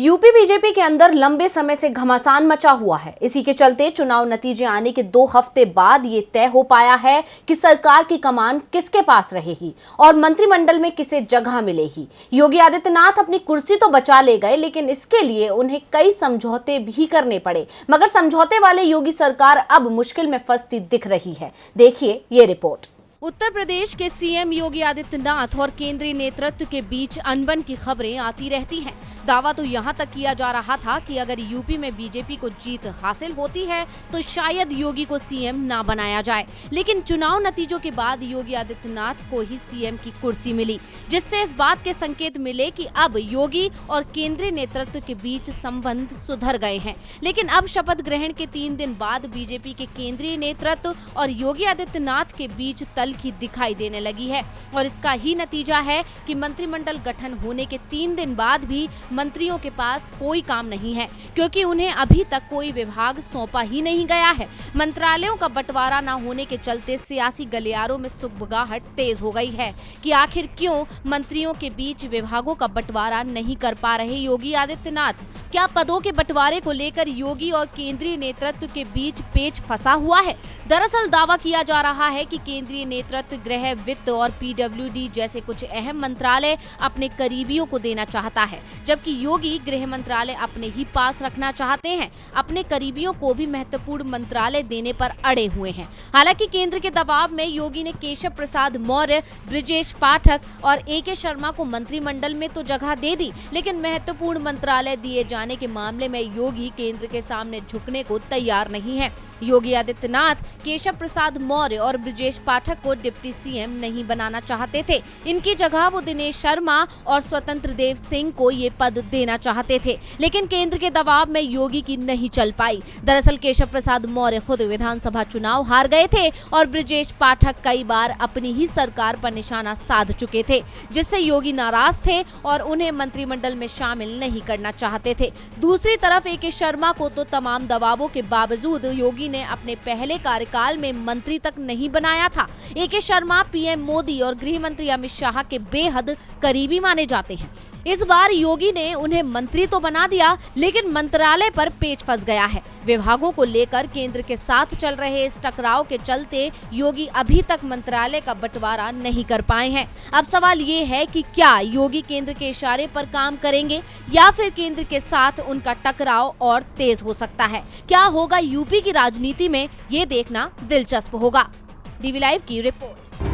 UP BJP के अंदर लंबे समय से घमासान मचा हुआ है। इसी के चलते चुनाव नतीजे आने के 2 हफ्ते बाद ये तय हो पाया है कि सरकार की कमान किसके पास रहेगी और मंत्रिमंडल में किसे जगह मिलेगी। योगी आदित्यनाथ अपनी कुर्सी तो बचा ले गए, लेकिन इसके लिए उन्हें कई समझौते भी करने पड़े। मगर समझौते वाले योगी सरकार अब मुश्किल में फंसती दिख रही है। देखिए ये रिपोर्ट। उत्तर प्रदेश के सीएम योगी आदित्यनाथ और केंद्रीय नेतृत्व के बीच अनबन की खबरें आती रहती हैं। दावा तो यहां तक किया जा रहा था कि अगर यूपी में बीजेपी को जीत हासिल होती है तो शायद योगी को सीएम ना बनाया जाए, लेकिन चुनाव नतीजों के बाद योगी आदित्यनाथ को ही सीएम की कुर्सी मिली, जिससे इस बात के संकेत मिले कि अब योगी और केंद्रीय नेतृत्व के बीच संबंध सुधर गए हैं। लेकिन अब शपथ ग्रहण के 3 दिन बाद बीजेपी के केंद्रीय नेतृत्व और योगी आदित्यनाथ के बीच तल्खी दिखाई देने लगी है और इसका ही नतीजा है कि मंत्रिमंडल गठन होने के 3 दिन बाद भी मंत्रियों के पास कोई काम नहीं है, क्योंकि उन्हें अभी तक कोई विभाग सौंपा ही नहीं गया है। मंत्रालयों का बंटवारा न होने के चलते सियासी गलियारों में सुगबुगाहट तेज हो गई है कि आखिर क्यों मंत्रियों के बीच विभागों का बंटवारा नहीं कर पा रहे योगी आदित्यनाथ। क्या पदों के बंटवारे को लेकर योगी और केंद्रीय नेतृत्व के बीच पेच फंसा हुआ है? दरअसल दावा किया जा रहा है कि केंद्रीय नेतृत्व गृह, वित्त और पीडब्ल्यूडी जैसे कुछ अहम मंत्रालय अपने करीबियों को देना चाहता है, जबकि योगी गृह मंत्रालय अपने ही पास रखना चाहते हैं। अपने करीबियों को भी महत्वपूर्ण मंत्रालय देने पर अड़े हुए हैं। हालांकि केंद्र के दबाव में योगी ने केशव प्रसाद मौर्य, ब्रजेश पाठक और AK शर्मा को मंत्रिमंडल में तो जगह दे दी, लेकिन महत्वपूर्ण मंत्रालय दिए जाने के मामले में योगी केंद्र के सामने झुकने को तैयार नहीं है। योगी आदित्यनाथ केशव प्रसाद मौर्य और ब्रजेश पाठक को डिप्टी सीएम नहीं बनाना चाहते थे। इनकी जगह वो दिनेश शर्मा और स्वतंत्र देव सिंह को ये पद देना चाहते थे, लेकिन केंद्र के दबाव में योगी की नहीं चल पाई। दरअसल केशव प्रसाद मौर्य खुद विधानसभा चुनाव हार गए थे और ब्रजेश पाठक कई बार अपनी ही सरकार पर निशाना साध चुके थे, जिससे योगी नाराज थे और उन्हें मंत्रिमंडल में शामिल नहीं करना चाहते थे। दूसरी तरफ AK शर्मा को तो तमाम दबावों के बावजूद योगी ने अपने पहले कार्यकाल में मंत्री तक नहीं बनाया था। AK शर्मा PM मोदी और गृह मंत्री अमित शाह के बेहद करीबी माने जाते हैं। इस बार योगी ने उन्हें मंत्री तो बना दिया, लेकिन मंत्रालय पर पेच फंस गया है। विभागों को लेकर केंद्र के साथ चल रहे इस टकराव के चलते योगी अभी तक मंत्रालय का बंटवारा नहीं कर पाए हैं। अब सवाल ये है कि क्या योगी केंद्र के इशारे पर काम करेंगे या फिर केंद्र के साथ उनका टकराव और तेज हो सकता है। क्या होगा यूपी की राजनीति में, ये देखना दिलचस्प होगा। DV लाइव की रिपोर्ट।